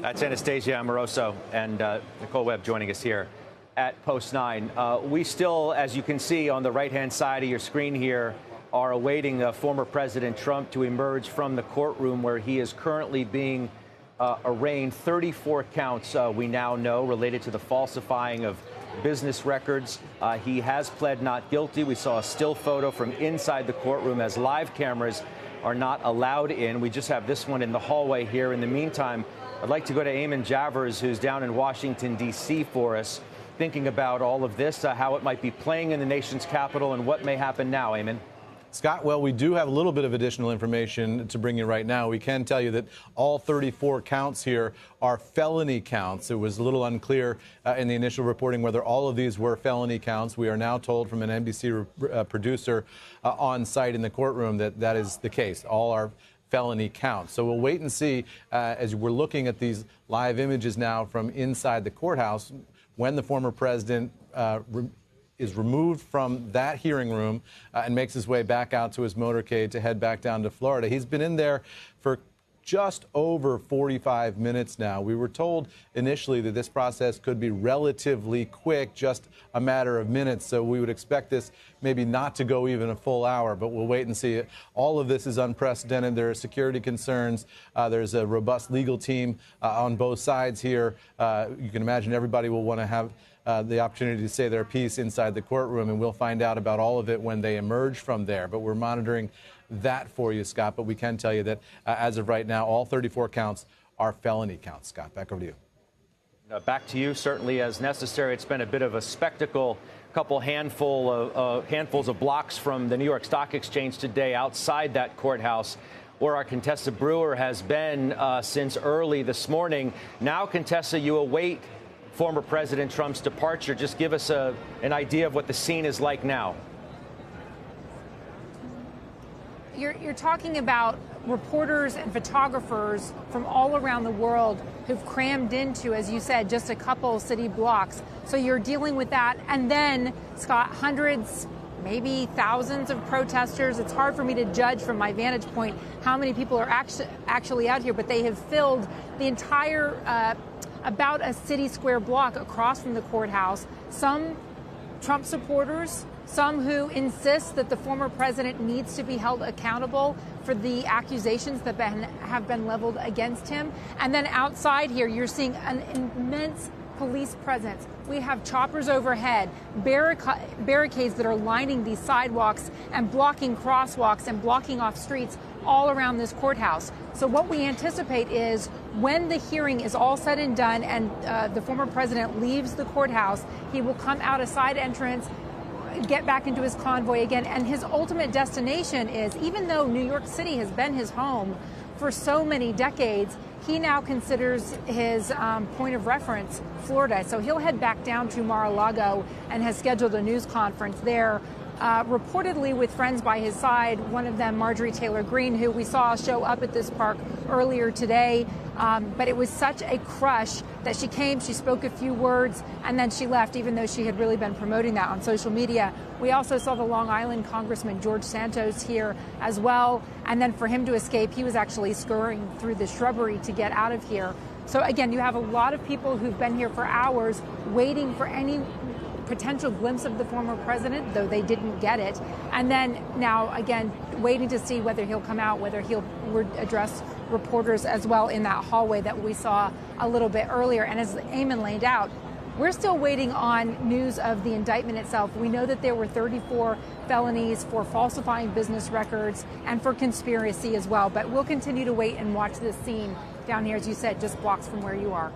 That's Anastasia Amoroso and Nicole Webb joining us here at Post 9. We still, as you can see on the right-hand side of your screen here, are awaiting former President Trump to emerge from the courtroom where he is currently being arraigned. 34 counts, we now know, related to the falsifying of business records. He has pled not guilty. We saw a still photo from inside the courtroom as live cameras are not allowed in. We just have this one in the hallway here. In the meantime, I'd like to go to Eamon Javers, who's down in Washington, D.C. for us, thinking about all of this, how it might be playing in the nation's capital and what may happen now. Eamon. Scott, well, we do have a little bit of additional information to bring you right now. We can tell you that all 34 counts here are felony counts. It was a little unclear in the initial reporting whether all of these were felony counts. We are now told from an NBC producer on site in the courtroom that that is the case. All are felony counts. So we'll wait and see as we're looking at these live images now from inside the courthouse when the former president is removed from that hearing room and makes his way back out to his motorcade to head back down to Florida. He's been in there for just over 45 minutes now. We were told initially that this process could be relatively quick, just a matter of minutes. So we would expect this maybe not to go even a full hour, but we'll wait and see. All of this is unprecedented. There are security concerns. There's a robust legal team on both sides here. You can imagine everybody will want to have the opportunity to say their piece inside the courtroom, and we'll find out about all of it when they emerge from there. But we're monitoring that for you, Scott. But we can tell you that as of right now, all 34 counts are felony counts. Scott, back over to you. Back to you, certainly as necessary. It's been a bit of a spectacle. A couple handfuls of blocks from the New York Stock Exchange today outside that courthouse where our Contessa Brewer has been since early this morning. Now, Contessa, you await former President Trump's departure. Just give us an idea of what the scene is like now. You're talking about reporters and photographers from all around the world who've crammed into, as you said, just a couple city blocks. So you're dealing with that. And then, Scott, hundreds, maybe thousands of protesters. It's hard for me to judge from my vantage point how many people are actually out here, but they have filled the entire about a city square block across from the courthouse. Some Trump supporters, some who insist that the former president needs to be held accountable for the accusations that have been leveled against him. And then outside here, you're seeing an immense police presence. We have choppers overhead, barricades that are lining these sidewalks and blocking crosswalks and blocking off streets all around this courthouse. So what we anticipate is when the hearing is all said and done and the former president leaves the courthouse, he will come out a side entrance, get back into his convoy again. And his ultimate destination is, even though New York City has been his home for so many decades, he now considers his point of reference Florida. So he'll head back down to Mar-a-Lago and has scheduled a news conference there, reportedly with friends by his side, one of them Marjorie Taylor Greene, who we saw show up at this park earlier today. But it was such a crush that she came, she spoke a few words, and then she left, even though she had really been promoting that on social media. We also saw the Long Island Congressman George Santos here as well. And then for him to escape, he was actually scurrying through the shrubbery to get out of here. So again, you have a lot of people who've been here for hours waiting for any potential glimpse of the former president, though they didn't get it. And then now, again, waiting to see whether he'll come out, whether he'll address reporters as well in that hallway that we saw a little bit earlier. And as Eamon laid out, we're still waiting on news of the indictment itself. We know that there were 34 felonies for falsifying business records and for conspiracy as well. But we'll continue to wait and watch this scene down here, as you said, just blocks from where you are.